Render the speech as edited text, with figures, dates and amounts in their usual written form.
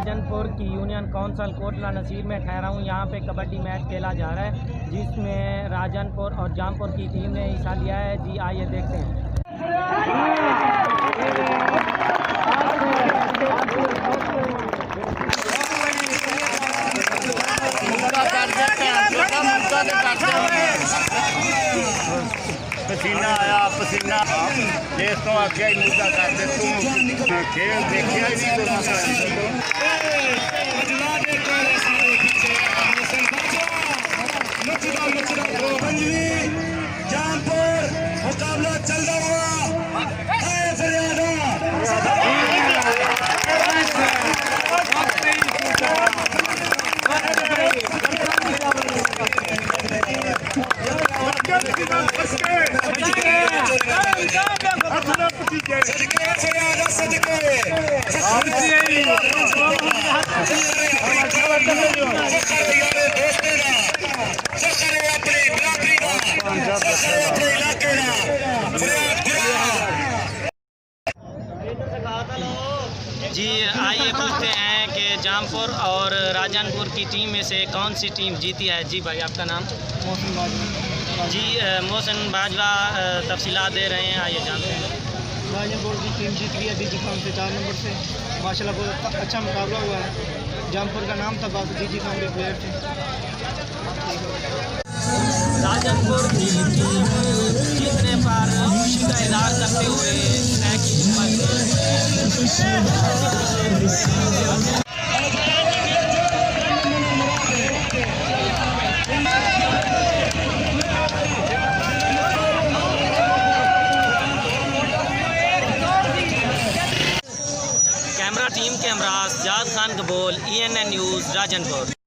राजनपुर की union council Kotla Naseer में ठहरा हूँ। यहाँ पे कबड्डी मैच खेला जा रहा है जिसमें राजनपुर और जामपुर की टीम ने हिस्सा लिया है। जी आइए देखते हैं। पसीना आया पसीना देश तो आख्या ही मुद्दा कर दे तू खेल देखिया ही नहीं जामपुर मुकाबला चल रहा जी आइए पूछते हैं कि जामपुर और राजनपुर की टीम में से कौन सी टीम जीती है। जी भाई आपका नाम? मोहसिन बाजवा। जी मोहसिन बाजवा तफसीलात दे रहे हैं, आइए जानते हैं। राजनपुर की टीम जीत गई है डीजी खान से 4 नंबर से। माशाल्लाह बहुत अच्छा मुकाबला हुआ है। जामपुर का नाम था बस डीजी खान के प्लेयर थे। राजनपुर की टीम जीतने पर खुशी का इजहार करते हुए कैमरा टीम के हमराज जाद खान कबूल ENN न्यूज़ राजनपुर।